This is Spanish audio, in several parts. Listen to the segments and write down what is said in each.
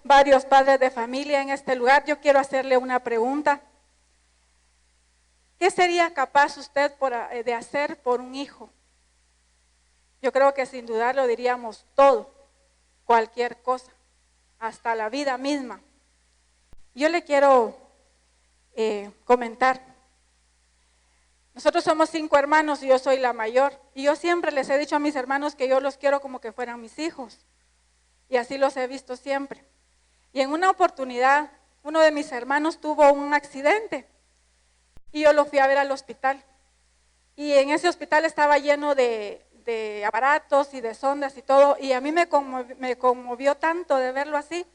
varios padres de familia en este lugar. Yo quiero hacerle una pregunta. ¿Qué sería capaz usted de hacer por un hijo? Yo creo que sin dudarlo diríamos todo, cualquier cosa, hasta la vida misma. Yo le quiero comentar. Nosotros somos 5 hermanos y yo soy la mayor. Y yo siempre les he dicho a mis hermanos que yo los quiero como que fueran mis hijos. Y así los he visto siempre. Y en una oportunidad, uno de mis hermanos tuvo un accidente. Y yo lo fui a ver al hospital. Y en ese hospital estaba lleno de aparatos y de sondas y todo. Y a mí me conmovió tanto de verlo así,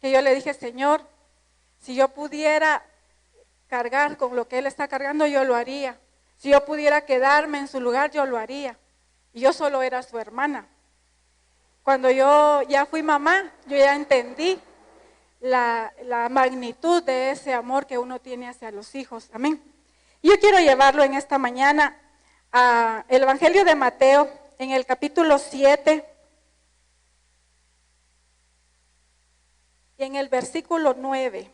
que yo le dije, Señor, si yo pudiera cargar con lo que Él está cargando, yo lo haría. Si yo pudiera quedarme en su lugar, yo lo haría. Y yo solo era su hermana. Cuando yo ya fui mamá, yo ya entendí la magnitud de ese amor que uno tiene hacia los hijos. Amén. Y yo quiero llevarlo en esta mañana al Evangelio de Mateo, en el capítulo 7, y en el versículo 9.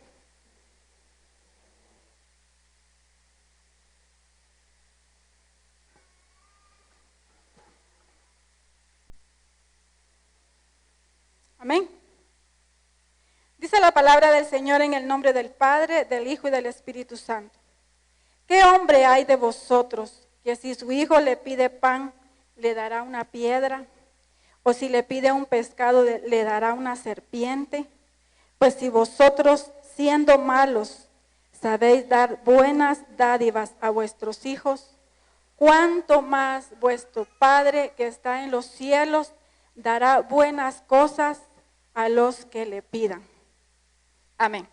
Amén. Dice la palabra del Señor en el nombre del Padre, del Hijo y del Espíritu Santo. ¿Qué hombre hay de vosotros que si su hijo le pide pan, le dará una piedra? ¿O si le pide un pescado, le dará una serpiente? Pues si vosotros, siendo malos, sabéis dar buenas dádivas a vuestros hijos, ¿cuánto más vuestro Padre que está en los cielos dará buenas cosas a los que le pidan? Amén.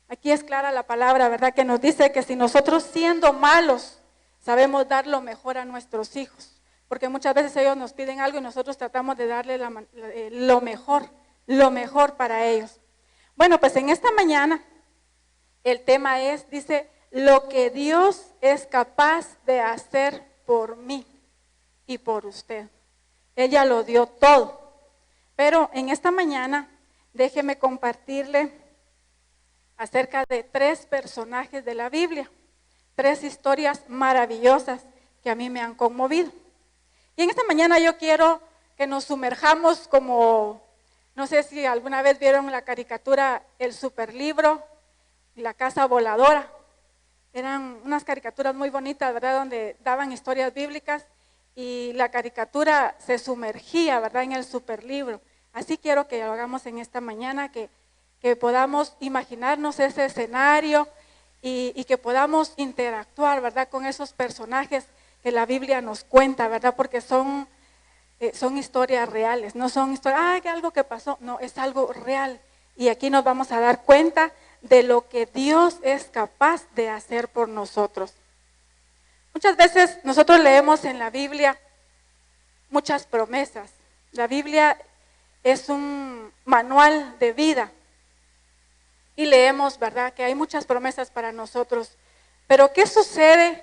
Aquí es clara la palabra, ¿verdad? Que nos dice que si nosotros siendo malos sabemos dar lo mejor a nuestros hijos, porque muchas veces ellos nos piden algo y nosotros tratamos de darle lo mejor para ellos. Bueno, pues en esta mañana el tema es, dice, lo que Dios es capaz de hacer por mí y por usted. Ella lo dio todo. Pero en esta mañana déjeme compartirle acerca de 3 personajes de la Biblia, 3 historias maravillosas que a mí me han conmovido. Y en esta mañana yo quiero que nos sumerjamos como, no sé si alguna vez vieron la caricatura El Superlibro, La Casa Voladora. Eran unas caricaturas muy bonitas, ¿verdad? Donde daban historias bíblicas y la caricatura se sumergía, ¿verdad? En el superlibro. Así quiero que lo hagamos en esta mañana, que podamos imaginarnos ese escenario y que podamos interactuar, ¿verdad? Con esos personajes que la Biblia nos cuenta, ¿verdad? Porque son historias reales, no son historias, que algo que pasó, no, es algo real. Y aquí nos vamos a dar cuenta de lo que Dios es capaz de hacer por nosotros. Muchas veces nosotros leemos en la Biblia muchas promesas. La Biblia es un manual de vida y leemos, ¿verdad?, que hay muchas promesas para nosotros. Pero ¿qué sucede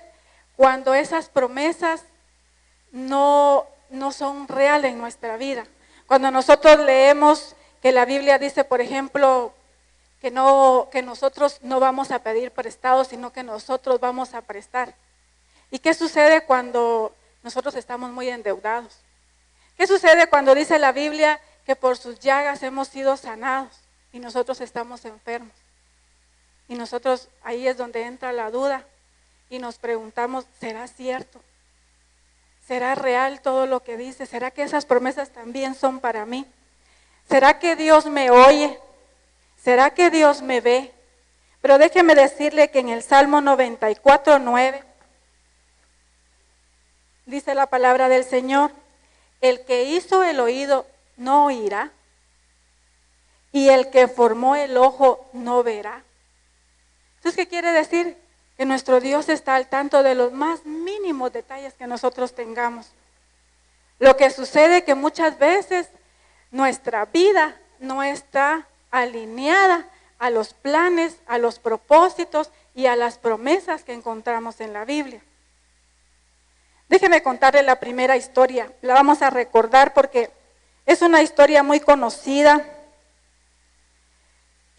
cuando esas promesas no son reales en nuestra vida? Cuando nosotros leemos que la Biblia dice, por ejemplo, que nosotros no vamos a pedir prestado, sino que nosotros vamos a prestar. ¿Y qué sucede cuando nosotros estamos muy endeudados? ¿Qué sucede cuando dice la Biblia que por sus llagas hemos sido sanados y nosotros estamos enfermos? Y nosotros, ahí es donde entra la duda y nos preguntamos, ¿será cierto? ¿Será real todo lo que dice? ¿Será que esas promesas también son para mí? ¿Será que Dios me oye? ¿Será que Dios me ve? Pero déjeme decirle que en el Salmo 94:9 dice la palabra del Señor, el que hizo el oído no oirá, y el que formó el ojo no verá. Entonces, ¿qué quiere decir? Que nuestro Dios está al tanto de los más mínimos detalles que nosotros tengamos. Lo que sucede es que muchas veces nuestra vida no está alineada a los planes, a los propósitos y a las promesas que encontramos en la Biblia. Déjeme contarle la primera historia, la vamos a recordar porque es una historia muy conocida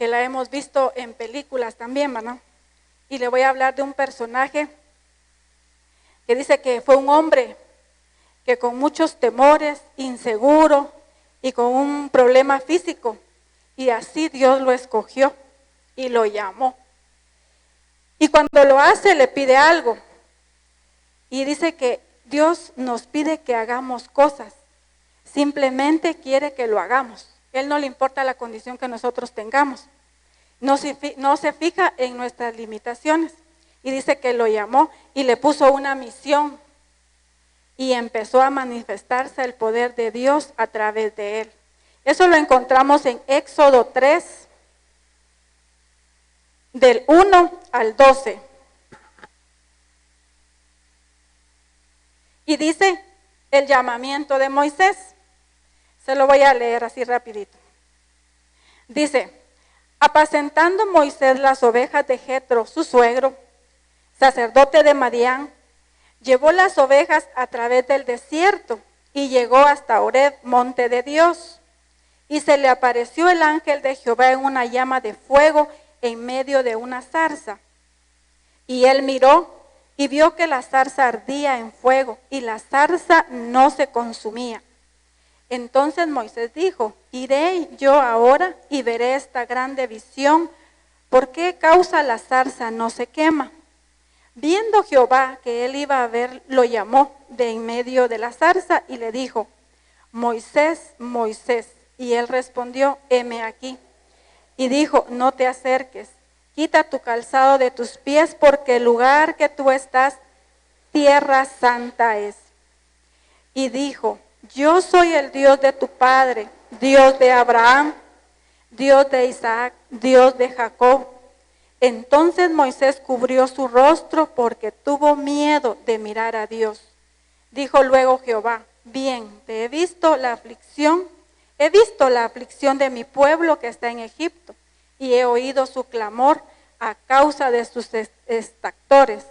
que la hemos visto en películas también, ¿no? Y le voy a hablar de un personaje que dice que fue un hombre que con muchos temores, inseguro y con un problema físico, y así Dios lo escogió y lo llamó. Y cuando lo hace, le pide algo. Y dice que Dios nos pide que hagamos cosas. Simplemente quiere que lo hagamos. Él no le importa la condición que nosotros tengamos. No se fija en nuestras limitaciones. Y dice que lo llamó y le puso una misión. Y empezó a manifestarse el poder de Dios a través de él. Eso lo encontramos en Éxodo 3, del 1 al 12. Y dice el llamamiento de Moisés. Se lo voy a leer así rapidito. Dice: apacentando Moisés las ovejas de Jetro, su suegro, sacerdote de Madián, llevó las ovejas a través del desierto y llegó hasta Horeb, monte de Dios. Y se le apareció el ángel de Jehová en una llama de fuego en medio de una zarza. Y él miró y vio que la zarza ardía en fuego y la zarza no se consumía. Entonces Moisés dijo: iré yo ahora y veré esta grande visión. ¿Por qué causa la zarza no se quema? Viendo Jehová que él iba a ver, lo llamó de en medio de la zarza y le dijo: Moisés, Moisés. Y él respondió: heme aquí. Y dijo: no te acerques, quita tu calzado de tus pies, porque el lugar que tú estás, tierra santa es. Y dijo: yo soy el Dios de tu padre, Dios de Abraham, Dios de Isaac, Dios de Jacob. Entonces Moisés cubrió su rostro porque tuvo miedo de mirar a Dios. Dijo luego Jehová: bien, te he visto la aflicción de mi pueblo que está en Egipto, y he oído su clamor a causa de sus extractores,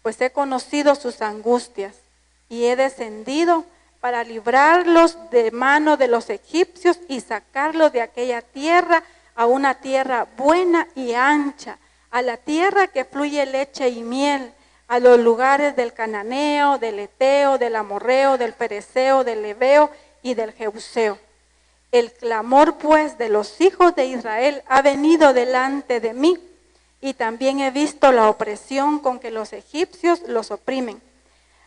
pues he conocido sus angustias, y he descendido para librarlos de mano de los egipcios y sacarlos de aquella tierra a una tierra buena y ancha, a la tierra que fluye leche y miel, a los lugares del cananeo, del eteo, del amorreo, del pereceo, del heveo y del jebuseo. El clamor pues de los hijos de Israel ha venido delante de mí, y también he visto la opresión con que los egipcios los oprimen.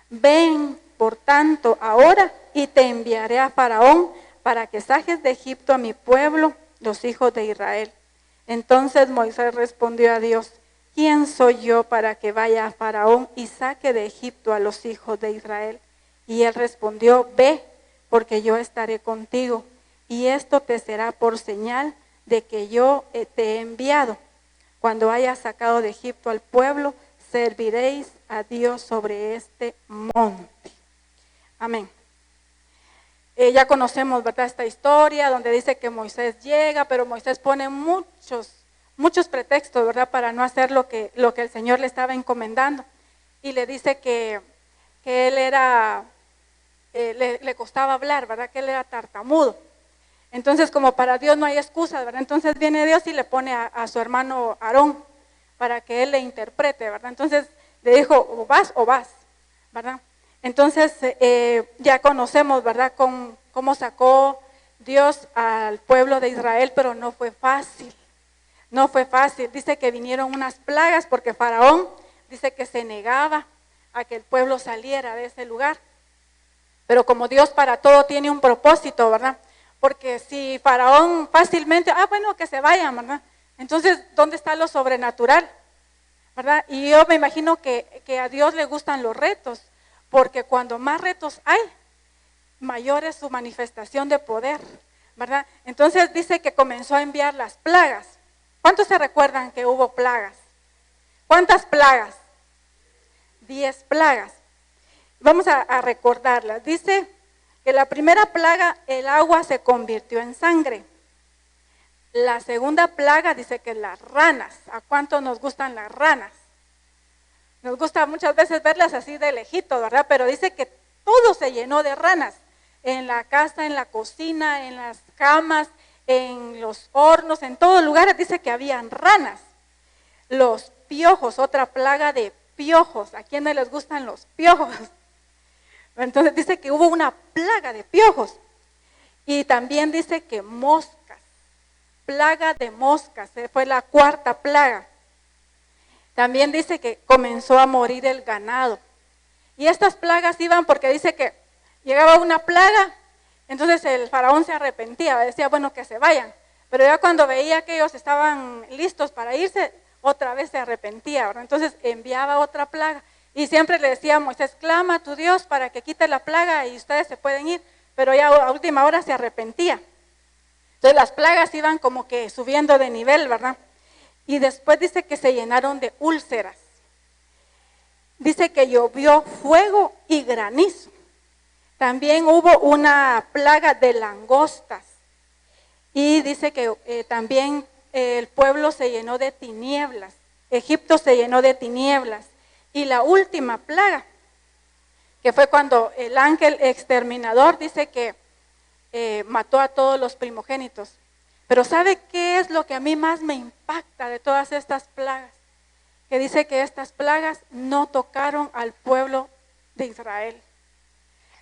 Ven, por tanto, ahora, y te enviaré a Faraón para que saques de Egipto a mi pueblo, los hijos de Israel. Entonces Moisés respondió a Dios: ¿quién soy yo para que vaya a Faraón y saque de Egipto a los hijos de Israel? Y él respondió: ve, porque yo estaré contigo, y esto te será por señal de que yo te he enviado. Cuando hayas sacado de Egipto al pueblo, serviréis a Dios sobre este monte. Amén. Ya conocemos, ¿verdad?, esta historia donde dice que Moisés llega, pero Moisés pone muchos pretextos, ¿verdad?, para no hacer lo que el Señor le estaba encomendando. Y le dice que él era, le costaba hablar, ¿verdad?, que él era tartamudo. Entonces, como para Dios no hay excusas, ¿verdad? Entonces viene Dios y le pone a su hermano Aarón para que él le interprete, ¿verdad? Entonces le dijo: o vas, ¿verdad? Entonces ya conocemos, ¿verdad?, cómo sacó Dios al pueblo de Israel, pero no fue fácil. No fue fácil. Dice que vinieron unas plagas porque Faraón dice que se negaba a que el pueblo saliera de ese lugar. Pero como Dios para todo tiene un propósito, ¿verdad? Porque si Faraón fácilmente, bueno, que se vayan, ¿verdad? Entonces, ¿dónde está lo sobrenatural? ¿Verdad? Y yo me imagino que a Dios le gustan los retos, porque cuando más retos hay, mayor es su manifestación de poder, ¿verdad? Entonces dice que comenzó a enviar las plagas. ¿Cuántos se recuerdan que hubo plagas? ¿Cuántas plagas? 10 plagas. Vamos a recordarlas. Dice que la primera plaga, el agua se convirtió en sangre. La segunda plaga dice que las ranas. ¿A cuánto nos gustan las ranas? Nos gusta muchas veces verlas así de lejito, ¿verdad? Pero dice que todo se llenó de ranas. En la casa, en la cocina, en las camas, en los hornos, en todos lugares dice que habían ranas. Los piojos, otra plaga de piojos. ¿A quiénes les gustan los piojos? Entonces dice que hubo una plaga de piojos. Y también dice que moscas, plaga de moscas, fue la cuarta plaga. También dice que comenzó a morir el ganado. Y estas plagas iban porque dice que llegaba una plaga, entonces el faraón se arrepentía, decía, bueno, que se vayan. Pero ya cuando veía que ellos estaban listos para irse, otra vez se arrepentía, ¿verdad? Entonces enviaba otra plaga. Y siempre le decía a Moisés, clama a tu Dios para que quite la plaga y ustedes se pueden ir. Pero ya a última hora se arrepentía. Entonces las plagas iban como que subiendo de nivel, ¿verdad? Y después dice que se llenaron de úlceras. Dice que llovió fuego y granizo. También hubo una plaga de langostas. Y dice que también el pueblo se llenó de tinieblas. Egipto se llenó de tinieblas. Y la última plaga, que fue cuando el ángel exterminador dice que mató a todos los primogénitos. Pero ¿sabe qué es lo que a mí más me impacta de todas estas plagas? Que dice que estas plagas no tocaron al pueblo de Israel.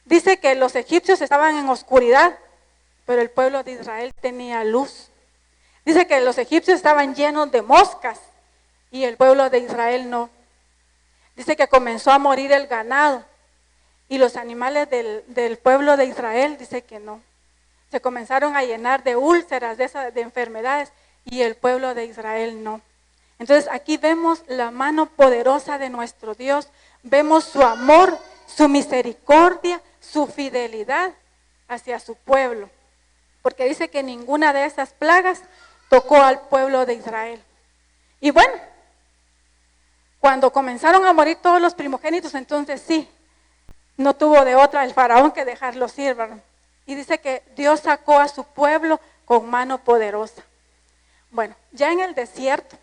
Dice que los egipcios estaban en oscuridad, pero el pueblo de Israel tenía luz. Dice que los egipcios estaban llenos de moscas y el pueblo de Israel no. Dice que comenzó a morir el ganado y los animales del pueblo de Israel, dice que no. Se comenzaron a llenar de úlceras, de enfermedades, y el pueblo de Israel no. Entonces aquí vemos la mano poderosa de nuestro Dios, vemos su amor, su misericordia, su fidelidad hacia su pueblo. Porque dice que ninguna de esas plagas tocó al pueblo de Israel. Y bueno, cuando comenzaron a morir todos los primogénitos, entonces sí, no tuvo de otra el faraón que dejarlos ir, ¿verdad? Y dice que Dios sacó a su pueblo con mano poderosa. Bueno, ya en el desierto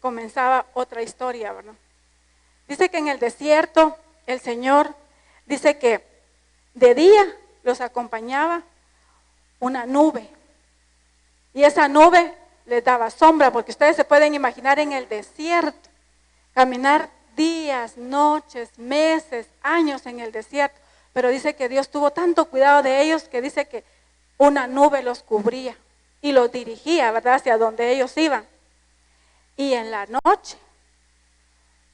comenzaba otra historia, ¿verdad? Dice que en el desierto el Señor dice que de día los acompañaba una nube. Y esa nube les daba sombra, porque ustedes se pueden imaginar en el desierto, caminar días, noches, meses, años en el desierto. Pero dice que Dios tuvo tanto cuidado de ellos que dice que una nube los cubría y los dirigía, ¿verdad?, hacia donde ellos iban. Y en la noche,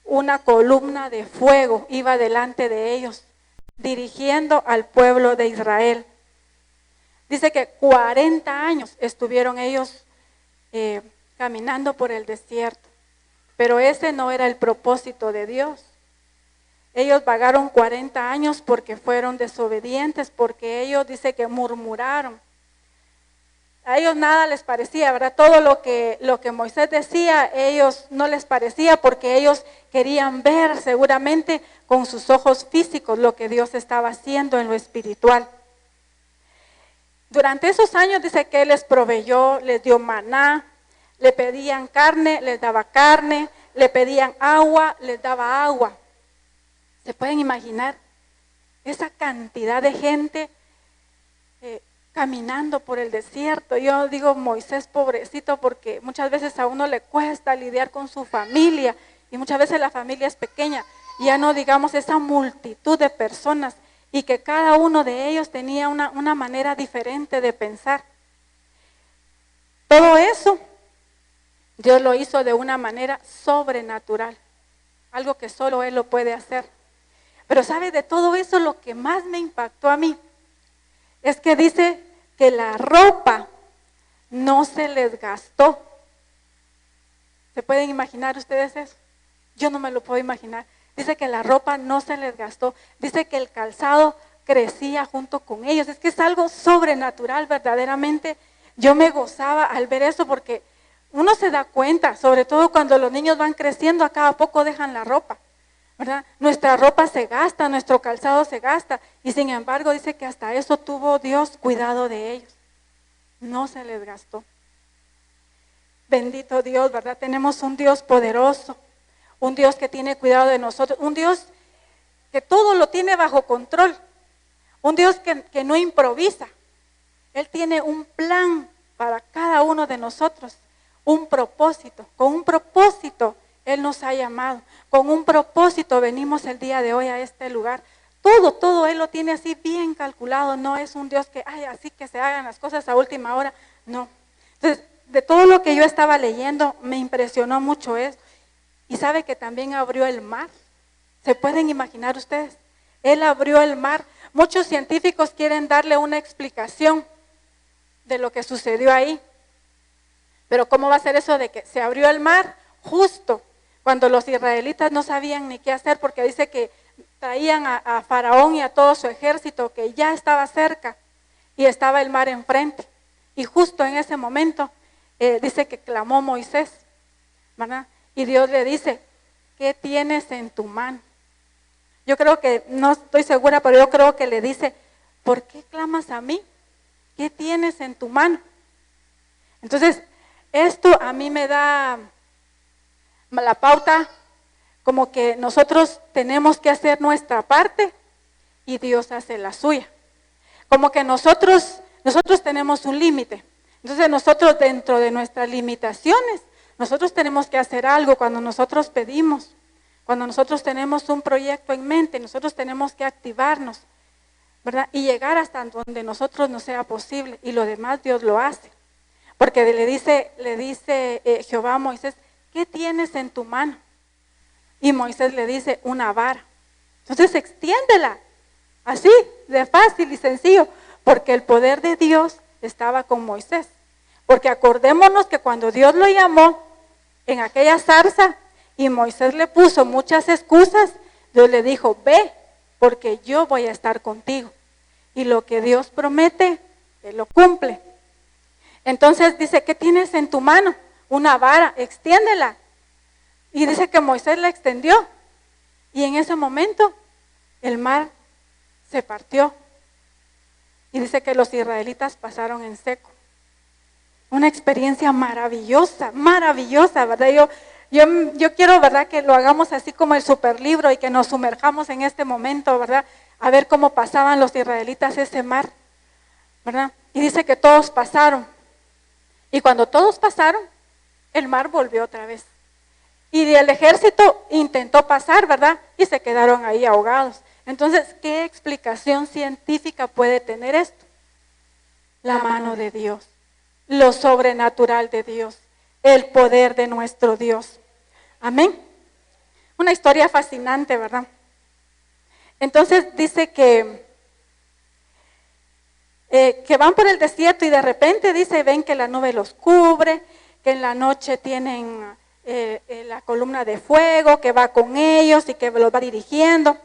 una columna de fuego iba delante de ellos, dirigiendo al pueblo de Israel. Dice que 40 años estuvieron ellos caminando por el desierto, pero ese no era el propósito de Dios. Ellos vagaron 40 años porque fueron desobedientes, porque ellos dice que murmuraron. A ellos nada les parecía, ¿verdad? Todo lo que Moisés decía, a ellos no les parecía porque ellos querían ver seguramente con sus ojos físicos lo que Dios estaba haciendo en lo espiritual. Durante esos años dice que Él les proveyó, les dio maná, le pedían carne, les daba carne, le pedían agua, les daba agua. ¿Se pueden imaginar esa cantidad de gente caminando por el desierto? Yo digo, Moisés pobrecito, porque muchas veces a uno le cuesta lidiar con su familia y muchas veces la familia es pequeña, ya no digamos esa multitud de personas y que cada uno de ellos tenía una manera diferente de pensar. Todo eso Dios lo hizo de una manera sobrenatural, algo que solo Él lo puede hacer. Pero ¿sabe? De todo eso lo que más me impactó a mí es que dice que la ropa no se les gastó. ¿Se pueden imaginar ustedes eso? Yo no me lo puedo imaginar. Dice que la ropa no se les gastó. Dice que el calzado crecía junto con ellos. Es que es algo sobrenatural, verdaderamente. Yo me gozaba al ver eso porque uno se da cuenta, sobre todo cuando los niños van creciendo, a cada poco dejan la ropa, ¿verdad? Nuestra ropa se gasta, nuestro calzado se gasta, y sin embargo dice que hasta eso tuvo Dios cuidado de ellos. No se les gastó. Bendito Dios, ¿verdad? Tenemos un Dios poderoso, un Dios que tiene cuidado de nosotros, un Dios que todo lo tiene bajo control, un Dios que no improvisa. Él tiene un plan para cada uno de nosotros un propósito. Con un propósito Él nos ha llamado. Con un propósito venimos el día de hoy a este lugar. Todo Él lo tiene así bien calculado. No es un Dios que, ay, así que se hagan las cosas a última hora. No. Entonces, de todo lo que yo estaba leyendo, me impresionó mucho eso. Y sabe que también abrió el mar. ¿Se pueden imaginar ustedes? Él abrió el mar. Muchos científicos quieren darle una explicación de lo que sucedió ahí. Pero ¿cómo va a ser eso de que se abrió el mar justo cuando los israelitas no sabían ni qué hacer? Porque dice que traían a Faraón y a todo su ejército que ya estaba cerca y estaba el mar enfrente. Y justo en ese momento dice que clamó Moisés, ¿verdad? Y Dios le dice, ¿qué tienes en tu mano? Yo creo que, no estoy segura, pero yo creo que le dice, ¿por qué clamas a mí? ¿Qué tienes en tu mano? Entonces, esto a mí me da la pauta como que nosotros tenemos que hacer nuestra parte y Dios hace la suya. Como que nosotros tenemos un límite. Entonces nosotros dentro de nuestras limitaciones, nosotros tenemos que hacer algo cuando nosotros pedimos. Cuando nosotros tenemos un proyecto en mente, nosotros tenemos que activarnos, ¿verdad? Y llegar hasta donde nosotros nos sea posible. Y lo demás Dios lo hace. Porque le dice Jehová a Moisés, ¿qué tienes en tu mano? Y Moisés le dice, una vara. Entonces extiéndela, así, de fácil y sencillo, porque el poder de Dios estaba con Moisés. Porque acordémonos que cuando Dios lo llamó en aquella zarza y Moisés le puso muchas excusas, Dios le dijo, ve, porque yo voy a estar contigo. Y lo que Dios promete, Él lo cumple. Entonces dice, ¿qué tienes en tu mano? Una vara, extiéndela. Y dice que Moisés la extendió. Y en ese momento el mar se partió. Y dice que los israelitas pasaron en seco. Una experiencia maravillosa, ¿verdad? Yo quiero, ¿verdad? Que lo hagamos así como el superlibro y que nos sumerjamos en este momento, ¿verdad? A ver cómo pasaban los israelitas ese mar, ¿verdad? Y dice que todos pasaron. Y cuando todos pasaron, el mar volvió otra vez. Y el ejército intentó pasar, ¿verdad? Y se quedaron ahí ahogados. Entonces, ¿qué explicación científica puede tener esto? La mano de Dios, lo sobrenatural de Dios, el poder de nuestro Dios. Amén. Una historia fascinante, ¿verdad? Entonces dice que van por el desierto y de repente dice, ven que la nube los cubre, que en la noche tienen la columna de fuego que va con ellos y que los va dirigiendo.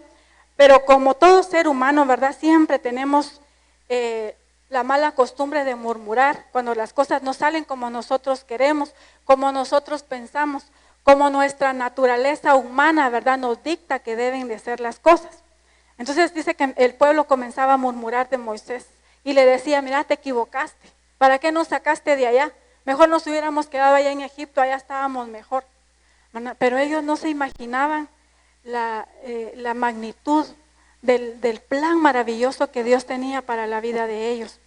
Pero como todo ser humano, ¿verdad? Siempre tenemos la mala costumbre de murmurar cuando las cosas no salen como nosotros queremos, como nosotros pensamos, como nuestra naturaleza humana, ¿verdad? Nos dicta que deben de ser las cosas. Entonces dice que el pueblo comenzaba a murmurar de Moisés y le decía, mira, te equivocaste, ¿para qué nos sacaste de allá? Mejor nos hubiéramos quedado allá en Egipto, allá estábamos mejor. Pero ellos no se imaginaban la magnitud del plan maravilloso que Dios tenía para la vida de ellos.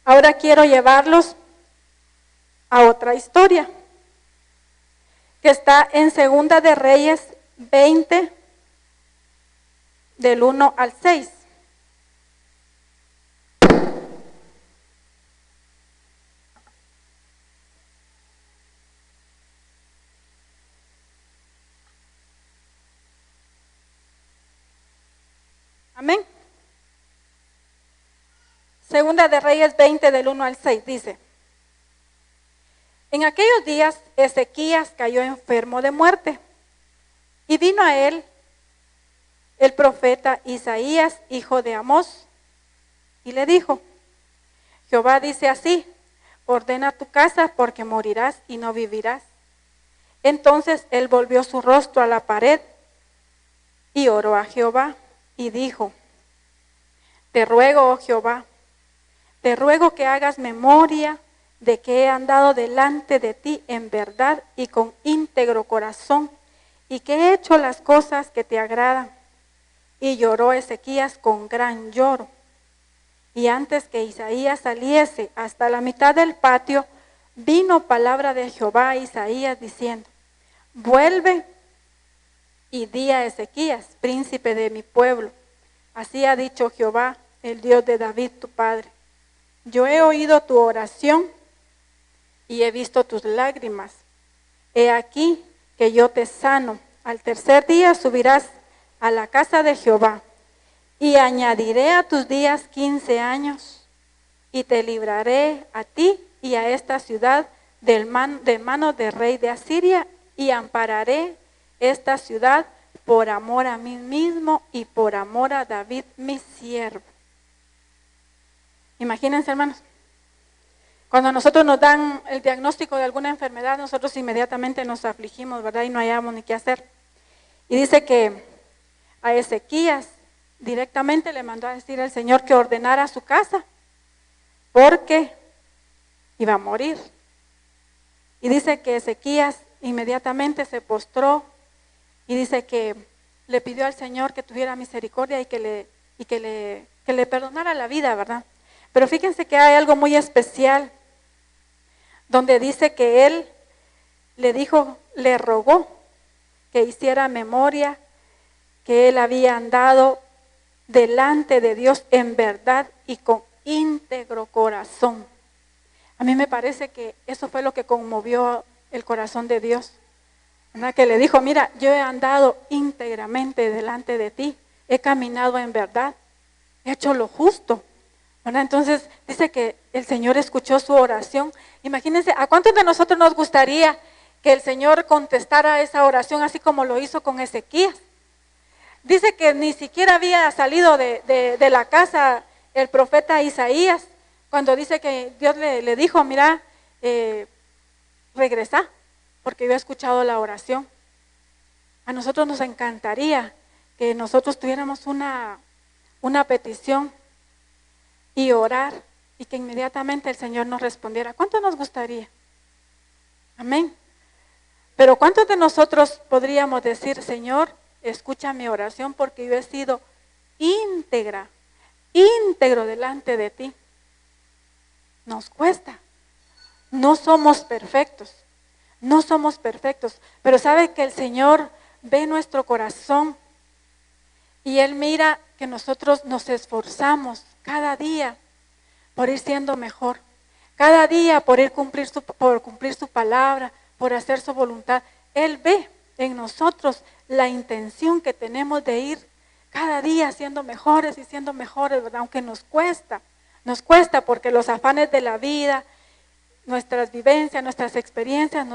Ahora quiero llevarlos a otra historia que está en Segunda de Reyes 20, del 1 al 6. Amén. Segunda de Reyes 20, del 1 al 6, dice: En aquellos días Ezequías cayó enfermo de muerte, y vino a él el profeta Isaías, hijo de Amós, y le dijo: Jehová dice así, ordena tu casa porque morirás y no vivirás. Entonces él volvió su rostro a la pared y oró a Jehová y dijo: Te ruego, oh Jehová, te ruego que hagas memoria de que he andado delante de ti en verdad y con íntegro corazón, y que he hecho las cosas que te agradan. Y lloró Ezequías con gran lloro. Y antes que Isaías saliese hasta la mitad del patio, vino palabra de Jehová a Isaías diciendo: vuelve y di a Ezequías, príncipe de mi pueblo: así ha dicho Jehová, el Dios de David tu padre. Yo he oído tu oración y he visto tus lágrimas. He aquí que yo te sano. Al tercer día subirás a la casa de Jehová, y añadiré a tus días 15 años, y te libraré a ti y a esta ciudad de mano del rey de Asiria, y ampararé esta ciudad por amor a mí mismo y por amor a David mi siervo. Imagínense, hermanos, cuando a nosotros nos dan el diagnóstico de alguna enfermedad, nosotros inmediatamente nos afligimos, ¿verdad? Y no hallamos ni qué hacer. Y dice que a Ezequías directamente le mandó a decir el Señor que ordenara su casa, porque iba a morir. Y dice que Ezequías inmediatamente se postró y dice que le pidió al Señor que tuviera misericordia y que le perdonara la vida, ¿verdad? Pero fíjense que hay algo muy especial, donde dice que él le rogó que hiciera memoria que él había andado delante de Dios en verdad y con íntegro corazón. A mí me parece que eso fue lo que conmovió el corazón de Dios, ¿verdad? Que le dijo: mira, yo he andado íntegramente delante de ti, he caminado en verdad, he hecho lo justo, ¿verdad? Entonces dice que el Señor escuchó su oración. Imagínense, ¿a cuántos de nosotros nos gustaría que el Señor contestara esa oración así como lo hizo con Ezequías? Dice que ni siquiera había salido de la casa el profeta Isaías, cuando dice que Dios le dijo: mira, regresa, porque yo he escuchado la oración. A nosotros nos encantaría que nosotros tuviéramos una petición y orar, y que inmediatamente el Señor nos respondiera. ¿Cuánto nos gustaría? Amén. Pero ¿cuántos de nosotros podríamos decir: Señor, escucha mi oración porque yo he sido íntegro delante de ti? Nos cuesta. No somos perfectos, pero sabe que el Señor ve nuestro corazón y Él mira que nosotros nos esforzamos cada día por ir siendo mejor, cada día por cumplir su palabra, por hacer su voluntad. Él ve en nosotros la intención que tenemos de ir cada día siendo mejores y siendo mejores, ¿verdad? Aunque nos cuesta porque los afanes de la vida, nuestras vivencias, nuestras experiencias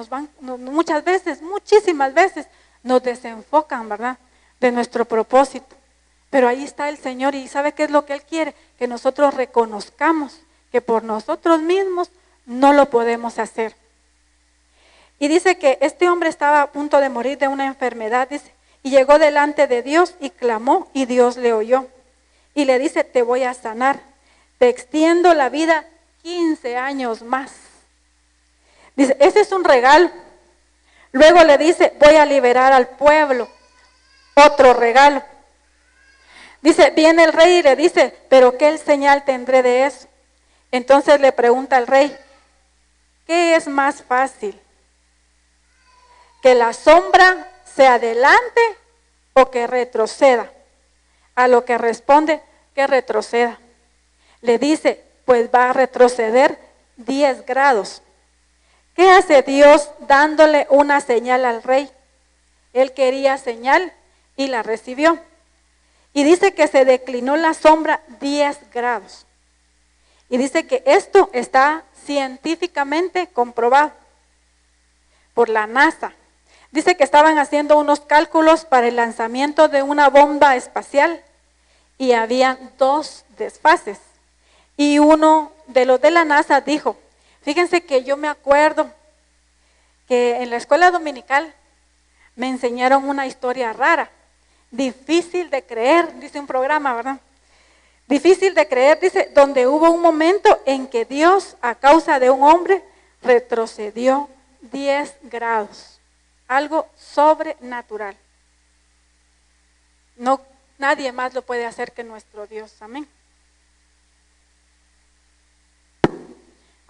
muchísimas veces nos desenfocan, ¿verdad?, de nuestro propósito. Pero ahí está el Señor, y ¿sabe qué es lo que Él quiere? Que nosotros reconozcamos que por nosotros mismos no lo podemos hacer. Y dice que este hombre estaba a punto de morir de una enfermedad, dice, y llegó delante de Dios y clamó, y Dios le oyó. Y le dice: te voy a sanar, te extiendo la vida 15 años más. Dice, ese es un regalo. Luego le dice: voy a liberar al pueblo, otro regalo. Dice, viene el rey y le dice: pero ¿qué señal tendré de eso? Entonces le pregunta al rey: ¿qué es más fácil? ¿Que la sombra se adelante o que retroceda? A lo que responde: que retroceda. Le dice: pues va a retroceder 10 grados. ¿Qué hace Dios dándole una señal al rey? Él quería señal y la recibió. Y dice que se declinó la sombra 10 grados. Y dice que esto está científicamente comprobado por la NASA. Dice que estaban haciendo unos cálculos para el lanzamiento de una bomba espacial y había 2 desfases. Y uno de los de la NASA dijo: fíjense que yo me acuerdo que en la escuela dominical me enseñaron una historia rara, difícil de creer, dice un programa, ¿verdad? Difícil de creer, dice, donde hubo un momento en que Dios, a causa de un hombre, retrocedió 10 grados. Algo sobrenatural. No, nadie más lo puede hacer que nuestro Dios. Amén.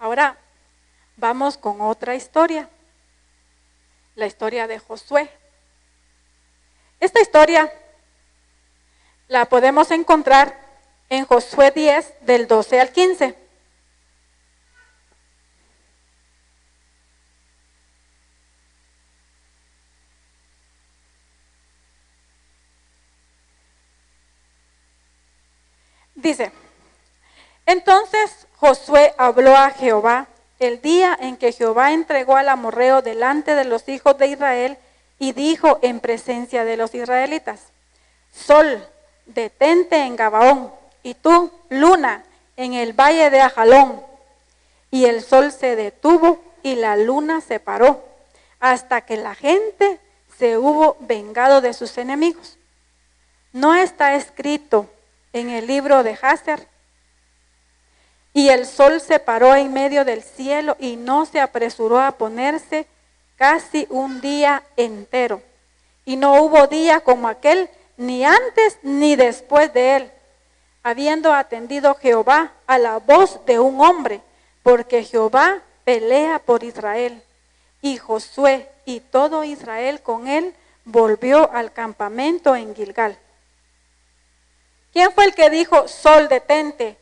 Ahora vamos con otra historia, la historia de Josué. Esta historia la podemos encontrar en Josué 10, del 12 al 15. Dice, entonces Josué habló a Jehová el día en que Jehová entregó al amorreo delante de los hijos de Israel y dijo en presencia de los israelitas, Sol, detente en Gabaón, y tú, luna, en el valle de Ajalón. Y el sol se detuvo y la luna se paró, hasta que la gente se hubo vengado de sus enemigos. ¿No está escrito en el libro de Jaser? Y el sol se paró en medio del cielo y no se apresuró a ponerse casi un día entero. Y no hubo día como aquel, ni antes ni después de él, habiendo atendido Jehová a la voz de un hombre, porque Jehová pelea por Israel. Y Josué y todo Israel con él volvió al campamento en Gilgal. ¿Quién fue el que dijo, sol detente,